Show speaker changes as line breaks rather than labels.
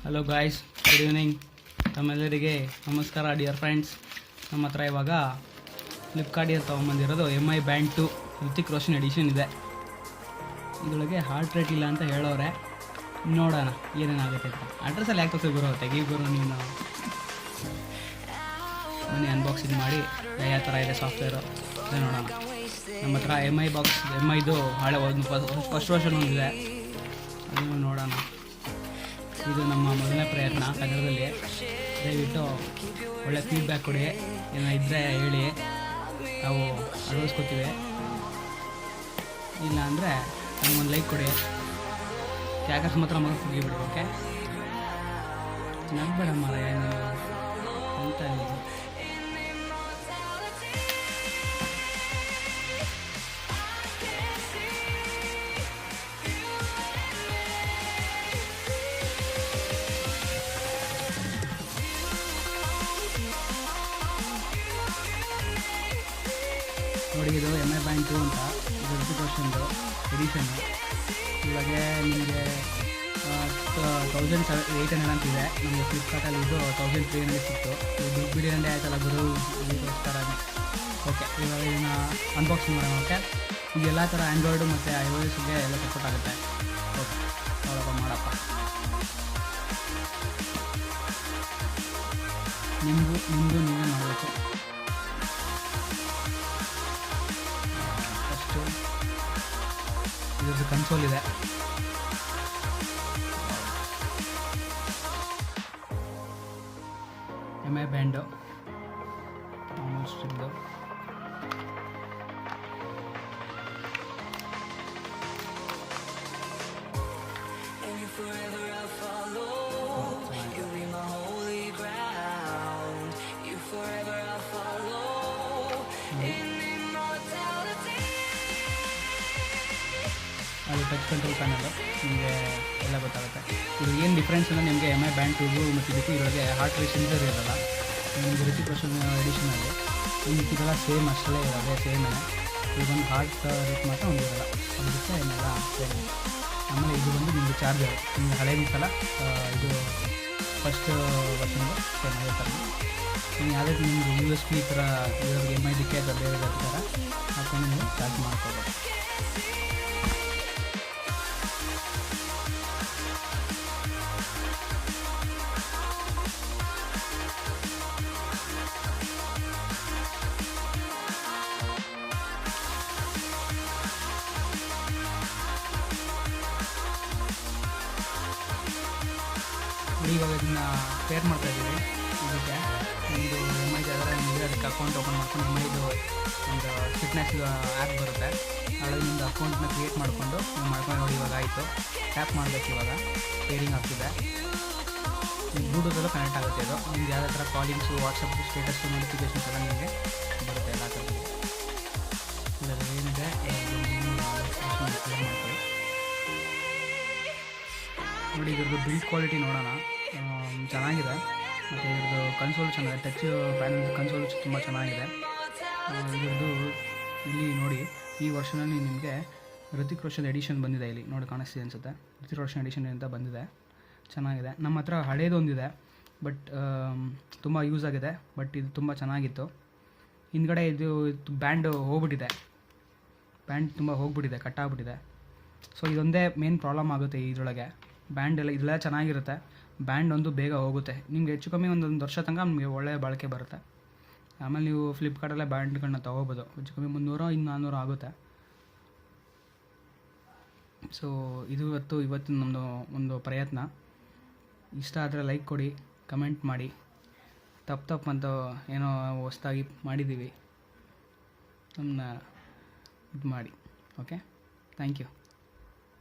Hello guys, good evening. ತಮ್ಮೆಲ್ಲರಿಗೆ ನಮಸ್ಕಾರ dear friends. ನಮ್ಮ ಹತ್ರ ಇವಾಗ ಫ್ಲಿಪ್ಕಾರ್ಟಿಗೆ ತೊಗೊಂಬಂದಿರೋದು MI Band 2 Hrithik Roshan edition ಇದೆ. ಇದರೊಳಗೆ ಹಾರ್ಟ್ ರೇಟ್ ಇಲ್ಲ ಅಂತ ಹೇಳೋರೆ, ನೋಡೋಣ ಏನೇನಾಗುತ್ತೆ ಅಂತ. ಅಡ್ರೆಸ್ಸಲ್ಲಿ ಯಾಕೆ ತೋರಿಸಿ ಗುರು, ತೆಗಿ ಗುರು ನೀನು. ಬನ್ನಿ ಅನ್ಬಾಕ್ಸಿಂಗ್ ಮಾಡಿ ಯಾವ ಥರ ಇದೆ ಸಾಫ್ಟ್ವೇರು ಅದೇ ನೋಡೋಣ. ನಮ್ಮ ಹತ್ರ MIದು ಹಳೆ ಒಂದು ಫಸ್ಟ್ ವರ್ಷನ್ ಒಂದಿದೆ, ಅದನ್ನು ನೋಡೋಣ. ಇದು ನಮ್ಮ ಮೊದಲನೇ ಪ್ರಯತ್ನ ಕನ್ನಡದಲ್ಲಿ. ದಯವಿಟ್ಟು ಒಳ್ಳೆ ಫೀಡ್ಬ್ಯಾಕ್ ಕೊಡಿ, ಏನೋ ಇದ್ದರೆ ಹೇಳಿ, ನಾವು ಅಳವಡಿಸ್ಕೊತೀವಿ. ಇಲ್ಲ ಅಂದರೆ ನಮಗೊಂದು ಲೈಕ್ ಕೊಡಿ. ಕ್ಯಾಕರ್ಸ್ ಮಾತ್ರ ಮಗ ಮುಗಿಬಿಡಿ. ಓಕೆ, ನಗ್ಬೇಡ ಮರ ಏನು ಅಂತ ನೋಡಿ. ಇದು MI Band 2 ಅಂತ, ಇದು ಋತಿಕ್ ರೋಷನ್ದು ಎಡಿಷನ್ನು. ಇವಾಗೆ ನಿಮಗೆ 1800 ಅಂತಿದೆ. ನಮಗೆ ಫ್ಲಿಪ್ಕಾರ್ಟಲ್ಲಿ ಇದು 1300 ಸಿಕ್ತು. ಇದು ಬಿಗ್ ಬಿಲಿಯನ್ ಡೇ ಆಯ್ತಲ್ಲ ಗುರು, ಇದಕ್ಕೋಸ್ಕರನೇ. ಓಕೆ, ಇವಾಗ ಇದನ್ನು ಅನ್ಬಾಕ್ಸಿಂಗ್ ಮಾಡೋಣ. ಓಕೆ, ಈಗ ಎಲ್ಲ ಥರ ಆ್ಯಂಡ್ರಾಯ್ಡು ಮತ್ತು iOSಗೆ ಎಲ್ಲ ಸಪೋರ್ಟ್ ಆಗುತ್ತೆ. ಓಕೆ, ನೋಡಪ್ಪ ಮಾಡಪ್ಪ. ನಿಮ್ಮದು ನೀವೇ ಮಾಡಬೇಕು. ಫಸ್ಟು ಇದ್ರದ್ದು ಕನ್ಸೋಲ್ ಇದೆ. MI Band ಆಲ್ಮೋಸ್ಟ್ ಇದು. ಅದು ಟಚ್ ಕಂಟ್ರೋಲ್ ಪ್ಯಾನಲ್, ನಿಮಗೆ ಎಲ್ಲ ಗೊತ್ತಾಗುತ್ತೆ. ಇದು ಏನು ಡಿಫ್ರೆನ್ಸ್ ಅಂದರೆ ನಿಮಗೆ MI Band 2 ಮತ್ತು ಇದಕ್ಕೂ ಇದರೊಳಗೆ ಹಾರ್ಟ್ ರೇಟ್ ಸೆನ್ಸರ್ ಇರೋಲ್ಲ. ನಿಮಗೆ ಋತಿಕ್ ರೋಷನ್ ಎಡಿಷನಲ್ಲಿ ಇದೆಲ್ಲ ಸೇಮ್ ಅಷ್ಟೇ ಇರೋದೇ, ಸೇಮೇ. ಇದೊಂದು ಹಾರ್ಟ್ ರೇಟ್ ಮಾತ್ರ ಒಂದು ಇರೋಲ್ಲ, ಅದಕ್ಕೆ ಏನೆಲ್ಲ ಸೇಮ್. ಆಮೇಲೆ ಇದು ಬಂದು ನಿಮಗೆ ಚಾರ್ಜರ್, ನಿಮಗೆ ಹಳೇದಿತ್ತಲ್ಲ ಇದು ಫಸ್ಟ್ ವರ್ಷನ್ದು ಸೇಮ್ ಅದೇ ಥರ. ನೀವು ಯಾವುದೇ ನಿಮಗೆ USB ಈ ಥರ ಇರೋರಿಗೆ MIದಕ್ಕೆ ಅಥವಾ ಬೇರೆ ಥರ ಹಾಕೊಂಡು ನೀವು ಚಾರ್ಜ್ ಮಾಡ್ಕೋಬೋದು. ಇವಾಗ ಇದನ್ನು ಪೇರ್ ಮಾಡ್ತಾಯಿದ್ದೀವಿ. ಇದಕ್ಕೆ ಒಂದು MIದು ಅದರ ನಿಮಗೆ ಅದಕ್ಕೆ ಅಕೌಂಟ್ ಓಪನ್ ಮಾಡ್ಕೊಂಡು MIದು ಒಂದು ಫಿಟ್ನೆಸ್ ಆ್ಯಪ್ ಬರುತ್ತೆ, ಅದರಲ್ಲಿ ನಿಮ್ಮದು ಅಕೌಂಟ್ನ ಕ್ರಿಯೇಟ್ ಮಾಡಿಕೊಂಡು ನೀವು ಮಾಡ್ಕೊಂಡು ನೋಡಿ. ಇವಾಗ ಆಯಿತು, ಟ್ಯಾಪ್ ಮಾಡಬೇಕು. ಇವಾಗ ಪೇರಿಂಗ್ ಆಗ್ತಿದೆ. ಬ್ಲೂಟೂತಲ್ಲೂ ಕನೆಕ್ಟ್ ಆಗುತ್ತೆ. ಇದು ನಿಮ್ಗೆ ಯಾವುದೇ ಥರ ಕಾಲಿಂಗ್ಸು, ವಾಟ್ಸಪ್ ಸ್ಟೇಟಸ್ಸು, ನೋಟಿಫಿಕೇಷನ್ಸ್ ಎಲ್ಲ ನಿಮಗೆ ಬರುತ್ತೆ ಎಲ್ಲ ಥರದ್ದು. ಇದರಲ್ಲಿ ಏನಿದೆ ಮಾಡ್ಕೊಳ್ಳಿ. ನೋಡಿ, ಇದ್ರದ್ದು ಬಿಲ್ಡ್ ಕ್ವಾಲಿಟಿ ನೋಡೋಣ, ಚೆನ್ನಾಗಿದೆ. ಮತ್ತು ಇದ್ರದ್ದು ಕನ್ಸೋಲ್ ಚೆನ್ನಾಗಿದೆ, ಟಚ್ ಪ್ಯಾನಲ್ ಕನ್ಸೋಲ್ ತುಂಬ ಚೆನ್ನಾಗಿದೆ. ಇದ್ರದ್ದು ಇಲ್ಲಿ ನೋಡಿ, ಈ ವರ್ಷನಲ್ಲಿ ನಿಮಗೆ ಋತಿಕ್ ರೋಷನ್ ಎಡಿಷನ್ ಬಂದಿದೆ. ಇಲ್ಲಿ ನೋಡಿ ಕಾಣಿಸ್ತಿದೆ ಅನಿಸುತ್ತೆ, ಋತಿಕ್ ರೋಷನ್ ಎಡಿಷನ್ ಅಂತ ಬಂದಿದೆ, ಚೆನ್ನಾಗಿದೆ. ನಮ್ಮ ಹತ್ರ ಹಳೇದೊಂದಿದೆ, ಬಟ್ ತುಂಬ ಯೂಸ್ ಆಗಿದೆ. ಬಟ್ ಇದು ತುಂಬ ಚೆನ್ನಾಗಿತ್ತು. ಹಿಂದ್ಗಡೆ ಇದು ಬ್ಯಾಂಡ್ ಹೋಗ್ಬಿಟ್ಟಿದೆ, ಬ್ಯಾಂಡ್ ತುಂಬ ಹೋಗ್ಬಿಟ್ಟಿದೆ, ಕಟ್ಟಾಗ್ಬಿಟ್ಟಿದೆ. ಸೊ ಇದೊಂದೇ ಮೇನ್ ಪ್ರಾಬ್ಲಮ್ ಆಗುತ್ತೆ ಇದರೊಳಗೆ. ಬ್ಯಾಂಡ್ ಎಲ್ಲ ಇದೆಲ್ಲ ಚೆನ್ನಾಗಿರುತ್ತೆ, ಬ್ಯಾಂಡ್ ಒಂದು ಬೇಗ ಹೋಗುತ್ತೆ. ನಿಮ್ಗೆ ಹೆಚ್ಚು ಕಮ್ಮಿ ಒಂದು ವರ್ಷ ತನಕ ನಿಮಗೆ ಒಳ್ಳೆಯ ಬಾಳಿಕೆ ಬರುತ್ತೆ. ಆಮೇಲೆ ನೀವು ಫ್ಲಿಪ್ಕಾರ್ಟಲ್ಲೇ ಬ್ಯಾಂಡ್ಗಳನ್ನ ತೊಗೋಬೋದು, ಹೆಚ್ಚು ಕಮ್ಮಿ 300-400 ಆಗುತ್ತೆ. ಸೊ ಇದು ಇವತ್ತು ನಮ್ಮದು ಒಂದು ಪ್ರಯತ್ನ. ಇಷ್ಟ ಆದರೆ ಲೈಕ್ ಕೊಡಿ, ಕಮೆಂಟ್ ಮಾಡಿ. ತಪ್ಪು ಅಂತ ಏನೋ ಹೊಸ್ದಾಗಿ ಮಾಡಿದ್ದೀವಿ, ನಮ್ಮನ್ನ ಇದು ಮಾಡಿ. Okay, thank you.